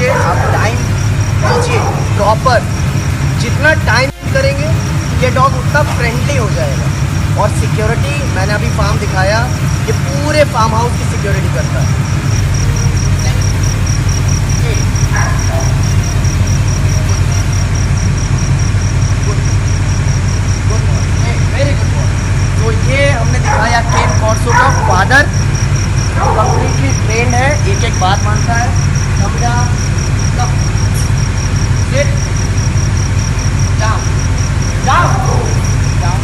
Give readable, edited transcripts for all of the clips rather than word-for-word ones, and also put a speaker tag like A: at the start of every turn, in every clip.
A: लिए आप टाइम दीजिए प्रॉपर। जितना टाइम करेंगे ये डॉग उतना फ्रेंडली हो जाएगा। और सिक्योरिटी मैंने अभी फार्म दिखाया, ये पूरे फार्म हाउस की सिक्योरिटी करता है। Very good boy. तो ये हमने दिखाया केन कॉर्सो का फादर, कंप्लीटली ट्रेंड है, एक एक बात मानता है। समझा? Come sit down down down.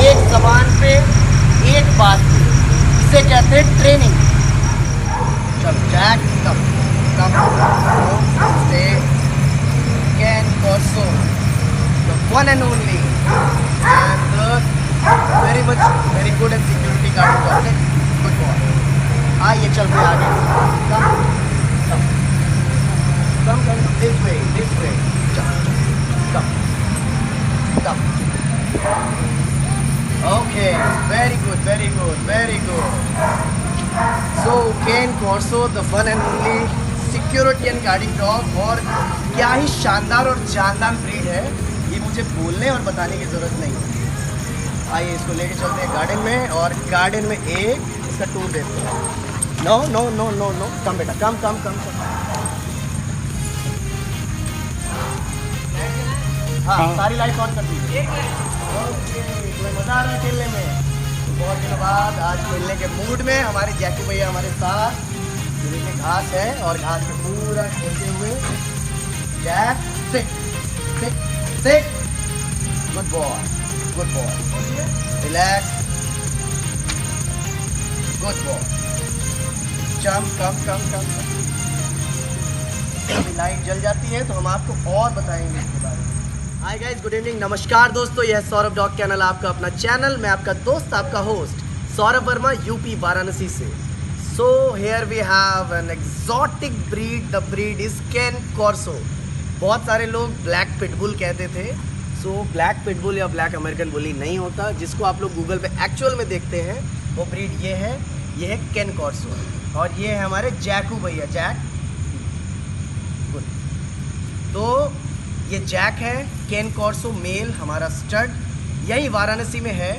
A: एक जबान पे एक बात पे, इसे कहते हैं ट्रेनिंग। चलो Jack come come stay Cane Corso, the one and only and the very good and security guard person. Good boy. आइए चल रहे आगे। Come this way. Come. Okay, very good. So Cane Corso, the one and only security and guarding dog, और क्या ही शानदार और जानदार breed है, ये मुझे बोलने और बताने की ज़रूरत नहीं है। आइए इसको लेके चलते हैं गार्डन में, और गार्डन में एक इसका टूर देते हैं। नो कम बेटा, कम। हाँ, सारी लाइट ऑन कर दीजिए। ओके, तुम्हें मज़ा आ रहा है खेलने में? तो बहुत दिनों बाद आज खेलने के मूड में हमारे जैकू भैया हमारे साथ। देखिए घास है और घास पे पूरा खेलते हुए जैक सिक। Good boy. Relax. Good boy. Come. अभी लाइट जल जाती है तो हम आपको और बताएंगे इसके बारे में। हाय गाइस, गुड इवनिंग, नमस्कार दोस्तों, यह है सौरभ डॉग चैनल, आपका अपना चैनल। मैं आपका दोस्त, आपका होस्ट सौरभ वर्मा, यूपी वाराणसी से। So here we have an exotic breed, the breed is Cane Corso. बहुत सारे लोग ब्लैक पिटबुल कहते थे। सो ब्लैक पिटबुल या ब्लैक अमेरिकन बुली नहीं होता, जिसको आप लोग गूगल पे एक्चुअल में देखते हैं वो ब्रीड ये है केन कॉर्सो। और ये है हमारे जैकू भैया, जैक। गुड। तो ये जैक है, केन कॉर्सो मेल, हमारा स्टड, यही वाराणसी में है।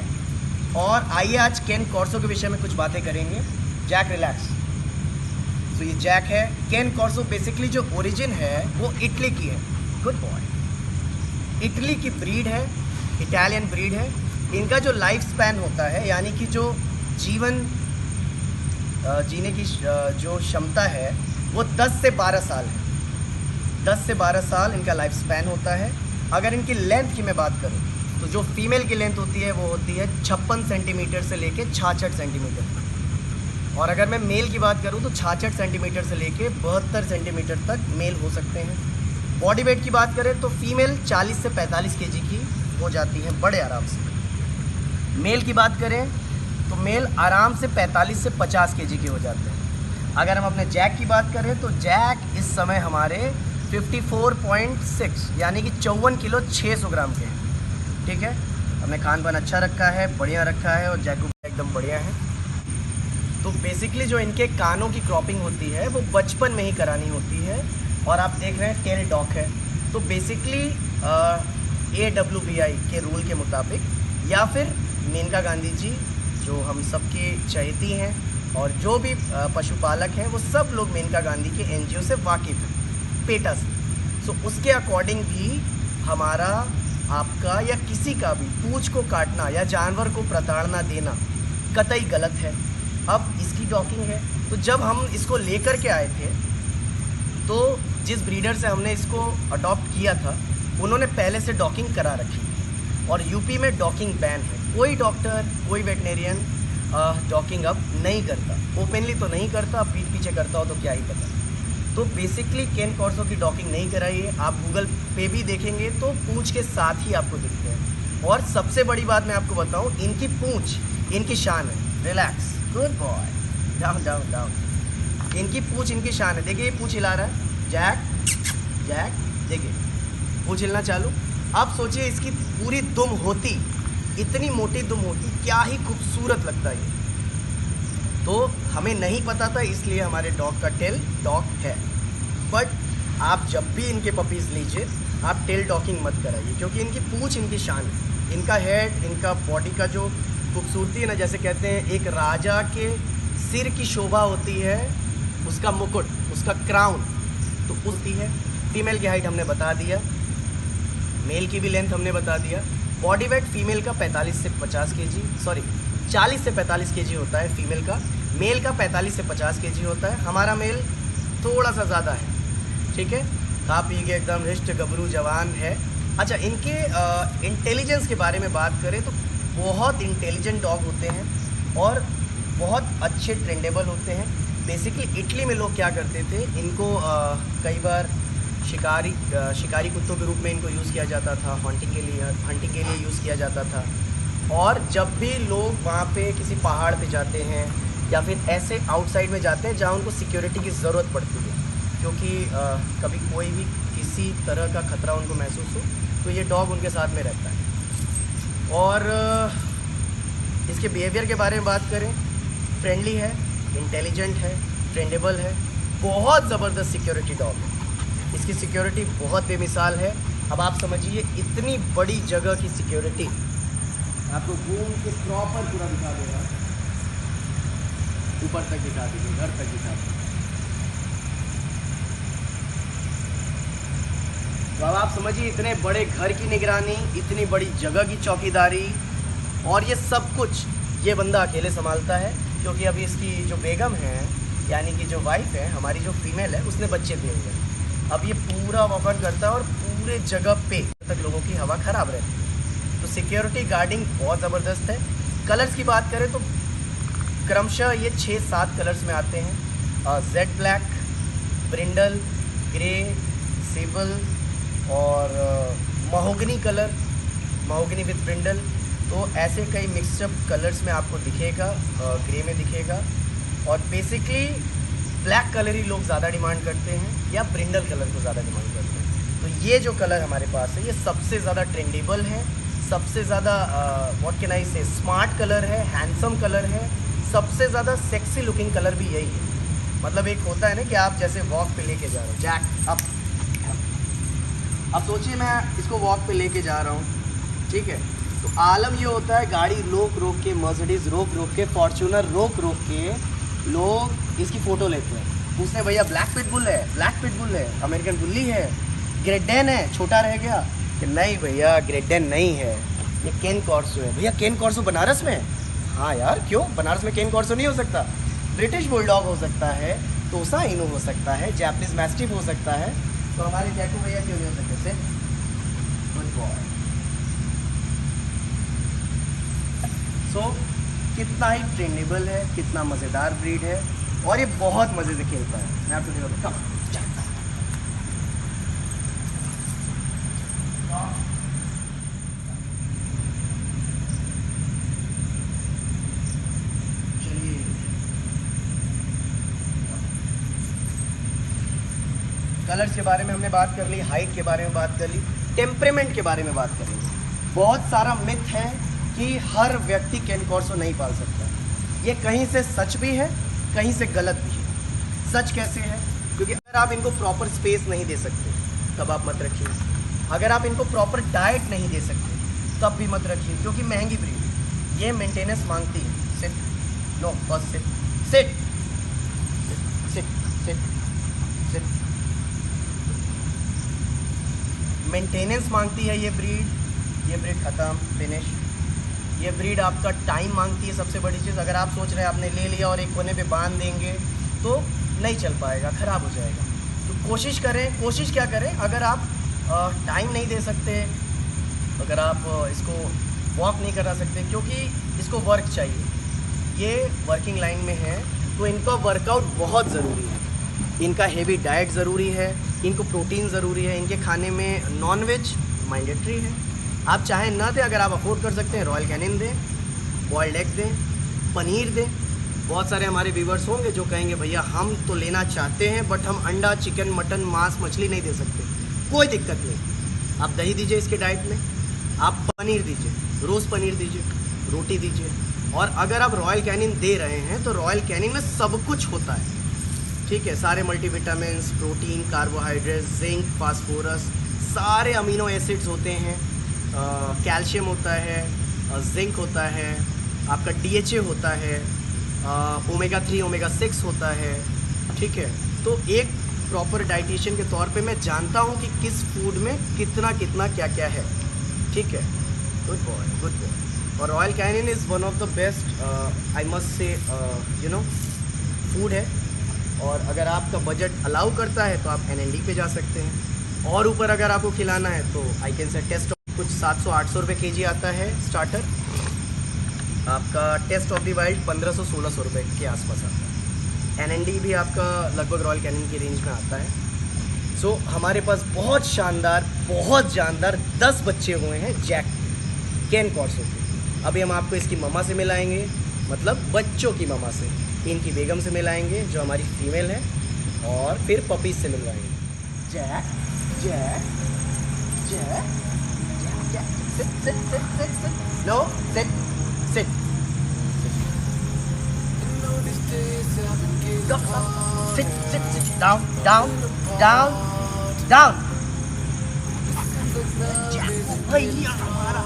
A: और आइए आज केन कॉर्सो के विषय में कुछ बातें करेंगे। Jack relax. तो ये जैक है। केन कॉर्सो बेसिकली जो ओरिजिन है वो इटली की है। Good boy. इटली की ब्रीड है, इटालियन ब्रीड है। इनका जो लाइफ स्पैन होता है, यानी कि जो जीवन जीने की जो क्षमता है वो 10 से 12 साल है। 10 से 12 साल इनका लाइफ स्पैन होता है। अगर इनकी लेंथ की मैं बात करूँ तो जो फीमेल की लेंथ होती है वो होती है 56 सेंटीमीटर से लेके 66 सेंटीमीटर। और अगर मैं मेल की बात करूं तो 66 सेंटीमीटर से लेके 72 सेंटीमीटर तक मेल हो सकते हैं। बॉडी वेट की बात करें तो फीमेल 40 से 45 केजी की हो जाती है बड़े आराम से। मेल की बात करें तो मेल आराम से 45 से 50 केजी के हो जाते हैं। अगर हम अपने जैक की बात करें तो जैक इस समय हमारे 54.6 यानी कि 54 किलो 600 ग्राम के हैं। ठीक है, हमने खान पान अच्छा रखा है, बढ़िया रखा है, और जैकू एकदम बढ़िया है। तो बेसिकली जो इनके कानों की क्रॉपिंग होती है वो बचपन में ही करानी होती है। और आप देख रहे हैं टेल डॉग है। तो बेसिकली AWBI के रूल के मुताबिक, या फिर मेनका गांधी जी जो हम सबके चहेती हैं, और जो भी पशुपालक हैं वो सब लोग मेनका गांधी के NGO से वाकिफ़ हैं, पेटा से। सो उसके अकॉर्डिंग भी हमारा, आपका या किसी का भी पूंछ को काटना या जानवर को प्रताड़ना देना कतई गलत है। अब इसकी डॉकिंग है, तो जब हम इसको लेकर के आए थे तो जिस ब्रीडर से हमने इसको अडॉप्ट किया था उन्होंने पहले से डॉकिंग करा रखी है। और यूपी में डॉकिंग बैन है। कोई डॉक्टर, कोई वेटनेरियन डॉकिंग अब नहीं करता, ओपनली तो नहीं करता, पीठ पीछे करता हो तो क्या ही पता। तो बेसिकली केन कॉर्सो की डॉकिंग नहीं कराइए। आप गूगल पे भी देखेंगे तो पूंछ के साथ ही आपको दिखते हैं। और सबसे बड़ी बात मैं आपको बताऊं, इनकी पूंछ इनकी शान है। Relax, good boy, down. इनकी पूंछ इनकी शान है। देखिए ये पूंछ हिला रहा है, जैक देखिए पूंछ हिलना चालू। अब सोचिए इसकी पूरी दुम होती, इतनी मोटी दुम होती, क्या ही खूबसूरत लगता है। तो हमें नहीं पता था, इसलिए हमारे डॉग का टेल डॉग है। बट आप जब भी इनके पपीज़ लीजिए, आप टेल डॉकिंग मत कराइए, क्योंकि इनकी पूंछ इनकी शान है, इनका हेड, इनका बॉडी का जो खूबसूरती है ना, जैसे कहते हैं एक राजा के सिर की शोभा होती है, उसका मुकुट, उसका क्राउन, तो होती है। फीमेल की हाइट हमने बता दिया, मेल की भी लेंथ हमने बता दिया। बॉडी वेट फीमेल का 45 से 50 केजी, सॉरी 40 से 45 केजी होता है फीमेल का, मेल का 45 से 50 केजी होता है। हमारा मेल थोड़ा सा ज़्यादा है, ठीक है, खा पी के एकदम रिष्ट गबरू जवान है। अच्छा, इनके इंटेलिजेंस के बारे में बात करें तो बहुत इंटेलिजेंट डॉग होते हैं और बहुत अच्छे ट्रेंडेबल होते हैं। बेसिकली इटली में लोग क्या करते थे, इनको कई बार शिकारी कुत्तों के रूप में इनको यूज़ किया जाता था, हंटिंग के लिए यूज़ किया जाता था। और जब भी लोग वहाँ पे किसी पहाड़ पे जाते हैं या फिर ऐसे आउटसाइड में जाते हैं जहाँ उनको सिक्योरिटी की ज़रूरत पड़ती है, क्योंकि कभी कोई भी किसी तरह का खतरा उनको महसूस हो, तो ये डॉग उनके साथ में रहता है। और इसके बिहेवियर के बारे में बात करें, फ्रेंडली है, इंटेलिजेंट है, ट्रेंडेबल है, बहुत ज़बरदस्त सिक्योरिटी डॉग है। इसकी सिक्योरिटी बहुत बेमिसाल है। अब आप समझिए, इतनी बड़ी जगह की सिक्योरिटी आपको घूम के प्रॉपर पूरा दिखा देगा, ऊपर तक दिखा दीजिए, घर तक दिखा दीजिए। तो अब आप समझिए, इतने बड़े घर की निगरानी, इतनी बड़ी जगह की चौकीदारी, और ये सब कुछ ये बंदा अकेले संभालता है, क्योंकि अभी इसकी जो बेगम है, यानी कि जो वाइफ है, हमारी जो फीमेल है, उसने बच्चे दिए हुए हैं। अब ये पूरा वॉकआउट करता है और पूरे जगह पे तक लोगों की हवा ख़राब रहती है। तो सिक्योरिटी गार्डिंग बहुत ज़बरदस्त है। कलर्स की बात करें तो क्रमशः ये 6-7 कलर्स में आते हैं, जेड ब्लैक, ब्रिंडल, ग्रे, सेबल और महोगनी कलर, महोगनी विद ब्रिंडल। तो ऐसे कई मिक्सअप कलर्स में आपको दिखेगा, ग्रे में दिखेगा। और बेसिकली ब्लैक कलर ही लोग ज़्यादा डिमांड करते हैं या ब्रिंडल कलर को ज़्यादा डिमांड करते हैं। तो ये जो कलर हमारे पास है, ये सबसे ज़्यादा ट्रेंडेबल है, सबसे ज़्यादा व्हाट कैन आई से स्मार्ट कलर है, हैंडसम कलर है, सबसे ज़्यादा सेक्सी लुकिंग कलर भी यही है। मतलब एक होता है ना कि आप जैसे वॉक पे लेके जा रहे हो, जैक अप, अब सोचिए मैं इसको वॉक पे लेके जा रहा हूँ, ठीक है, तो आलम ये होता है, गाड़ी रोक रोक के, मर्सिडीज़ रोक रोक के, फॉर्च्यूनर रोक रोक के लोग इसकी फ़ोटो लेते हैं। पूछते हैं भैया ब्लैक पिटबुल है, ब्लैक पिटबुल है, अमेरिकन बुल्ली है, ग्रेट डेन है, छोटा रह गया, कि नहीं भैया ग्रेट डेन नहीं है, ये केन कॉर्सो है। भैया केन कॉर्सो बनारस में? हाँ यार, क्यों बनारस में केन कॉर्सो नहीं हो सकता? ब्रिटिश बुलडॉग हो सकता है, तोसा इनू हो सकता है, जैपनीज मैस्टिफ हो सकता है, तो हमारे जैकू भैया क्यों नहीं हो सकते? से गुड बॉय। सो कितना ही ट्रेंडेबल है, कितना मज़ेदार ब्रीड है, और ये बहुत मज़े से खेलता है। मैं आपको दिखाता हूं, चलिए कलर्स के बारे में हमने बात कर ली, हाइट के बारे में बात कर ली, टेम्परेमेंट के बारे में बात करेंगे। बहुत सारा मिथ है कि हर व्यक्ति केन कॉर्सो नहीं पाल सकता। ये कहीं से सच भी है, कहीं से गलत भी है। सच कैसे है? क्योंकि अगर आप इनको प्रॉपर स्पेस नहीं दे सकते तब आप मत रखिए। अगर आप इनको प्रॉपर डाइट नहीं दे सकते तब भी मत रखिए, क्योंकि महंगी ब्रीड है, ये मेंटेनेंस मांगती है। सिट, नो बस sit, sit sit sit sit, maintenance मांगती है ये ब्रीड ख़त्म, फिनिश। ये ब्रीड आपका टाइम मांगती है, सबसे बड़ी चीज़। अगर आप सोच रहे हैं आपने ले लिया और एक कोने पे बांध देंगे तो नहीं चल पाएगा, ख़राब हो जाएगा। तो कोशिश क्या करें, अगर आप टाइम नहीं दे सकते, अगर आप इसको वॉक नहीं करा सकते, क्योंकि इसको वर्क चाहिए, ये वर्किंग लाइन में है, तो इनका वर्कआउट बहुत ज़रूरी है। इनका हेवी डाइट ज़रूरी है, इनको प्रोटीन ज़रूरी है, इनके खाने में नॉनवेज मैंडेटरी है। आप चाहे ना दें, अगर आप अफोर्ड कर सकते हैं, रॉयल कैनिन दें, बॉयल्ड एग दें, पनीर दें। बहुत सारे हमारे व्यूवर्स होंगे जो कहेंगे भैया हम तो लेना चाहते हैं बट हम अंडा, चिकन, मटन, मांस, मछली नहीं दे सकते। कोई दिक्कत नहीं, आप दही दीजिए इसके डाइट में, आप पनीर दीजिए, रोज़ पनीर दीजिए, रोटी दीजिए, और अगर आप रॉयल कैनिन दे रहे हैं तो रॉयल कैनिन में सब कुछ होता है, ठीक है। सारे multivitamins, protein, carbohydrate, zinc, phosphorus, सारे अमीनो एसिड्स होते हैं, कैल्शियम होता है, जिंक होता है, आपका DHA होता है, ओमेगा 3 ओमेगा 6 होता है, ठीक है। तो एक प्रॉपर डाइटिशियन के तौर पे मैं जानता हूँ कि किस फूड में कितना कितना क्या क्या है, ठीक है। Good boy, good boy. और Royal Canin is one of the best I must say you know food है। और अगर आपका बजट अलाउ करता है तो आप NND पे जा सकते हैं। और ऊपर अगर आपको खिलाना है तो आई कैन से टेस्ट कुछ 700-800 रुपये kg आता है स्टार्टर। आपका टेस्ट ऑफ द वाइल्ड 1500-1600 रुपये के आसपास आता है। NND भी आपका लगभग रॉयल कैनिन की रेंज में आता है। सो हमारे पास बहुत शानदार 10 बच्चे हुए हैं जैक कैन कॉर्सो के। अभी हम आपको इसकी ममा से मिलाएंगे, मतलब बच्चों की ममा से, इनकी बेगम से मिलाएंगे जो हमारी फीमेल है, और फिर पपीज से मिलवाएंगे। Jack Jack Jack Jack Jack, sit sit sit sit sit, no sit sit, sit, sit, sit, down, down, down, down. भैया हमारा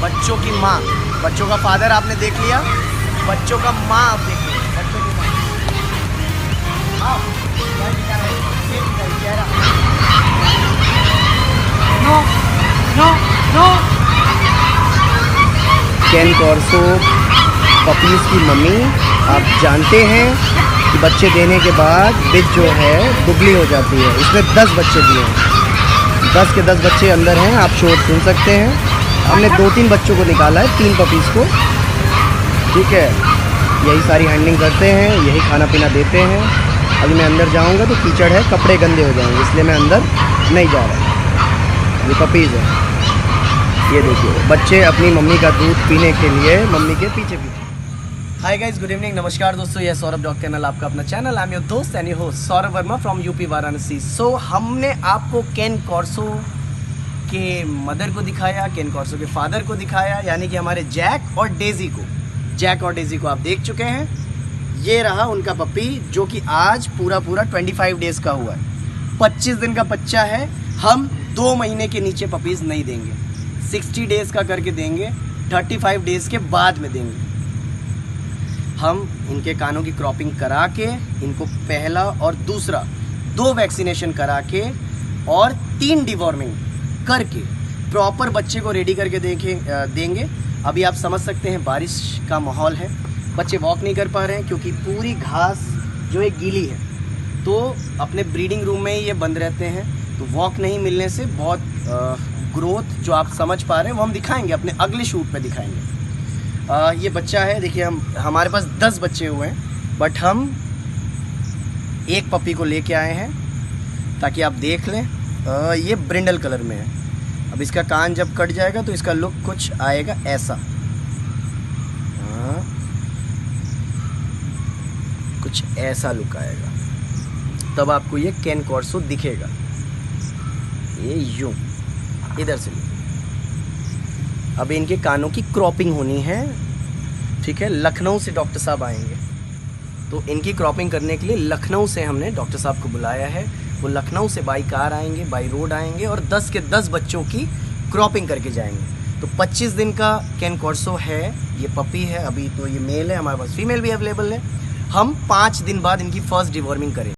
A: बच्चों की माँ, बच्चों का फादर आपने देख लिया, बच्चों का माँ आप देख लिया, बच्चों की माँ। आओ, no no no. Cane Corso puppies की मम्मी, आप जानते हैं कि बच्चे देने के बाद बिच जो है दुबली हो जाती है। इसमें 10 बच्चे दिए हैं, 10 के 10 बच्चे अंदर हैं, आप शोर सुन सकते हैं। हमने 2-3 बच्चों को निकाला है, 3 पपीज़ को, ठीक है। यही सारी हैंडलिंग करते हैं, यही खाना पीना देते हैं। अभी मैं अंदर जाऊंगा तो कीचड़ है, कपड़े गंदे हो जाएंगे, इसलिए मैं अंदर नहीं जा रहा। ये पपीज़ है, ये देखिए बच्चे अपनी मम्मी का दूध पीने के लिए मम्मी के पीछे पीछे। हाय गाइस, गुड इवनिंग, नमस्कार दोस्तों, यह सौरभ डॉग चैनल, आपका अपना चैनल। आई एम योर दोस्त and your host Saurabh Verma from UP Varanasi. So हमने आपको कैन कॉर्सो के मदर को दिखाया, कैन कॉर्सो के फादर को दिखाया, यानी कि हमारे जैक और डेजी को। जैक और डेजी को आप देख चुके हैं। ये रहा उनका पपी, जो कि आज पूरा 25 डेज़ का हुआ है। 25 दिन का बच्चा है। हम 2 महीने के नीचे पपीज़ नहीं देंगे, 60 डेज़ का करके देंगे, 35 डेज़ के बाद में देंगे। हम इनके कानों की क्रॉपिंग करा के, इनको पहला और दूसरा 2 वैक्सीनेशन करा के और 3 डिवॉर्मिंग करके प्रॉपर बच्चे को रेडी करके देंगे। अभी आप समझ सकते हैं बारिश का माहौल है, बच्चे वॉक नहीं कर पा रहे हैं क्योंकि पूरी घास जो है गीली है, तो अपने ब्रीडिंग रूम में ही ये बंद रहते हैं। तो वॉक नहीं मिलने से बहुत ग्रोथ जो आप समझ पा रहे हैं वो हम दिखाएंगे, अपने अगले शूट पे दिखाएंगे। ये बच्चा है, देखिए हमारे पास 10 बच्चे हुए हैं, बट हम एक पपी को लेके आए हैं ताकि आप देख लें। ये ब्रिंडल कलर में है। अब इसका कान जब कट जाएगा तो इसका लुक कुछ आएगा ऐसा, कुछ ऐसा लुक आएगा, तब आपको ये कैन कॉर्सो दिखेगा। ये यूं इधर से। अब इनके कानों की क्रॉपिंग होनी है, ठीक है। लखनऊ से डॉक्टर साहब आएंगे, तो इनकी क्रॉपिंग करने के लिए लखनऊ से हमने डॉक्टर साहब को बुलाया है। वो लखनऊ से बाई कार आएंगे, बाई रोड आएंगे और 10 के 10 बच्चों की क्रॉपिंग करके जाएंगे। तो 25 दिन का कैन कॉर्सो है, ये पपी है। अभी तो ये मेल है, हमारे पास फीमेल भी अवेलेबल है। हम 5 दिन बाद इनकी फर्स्ट डिवॉर्मिंग करेंगे।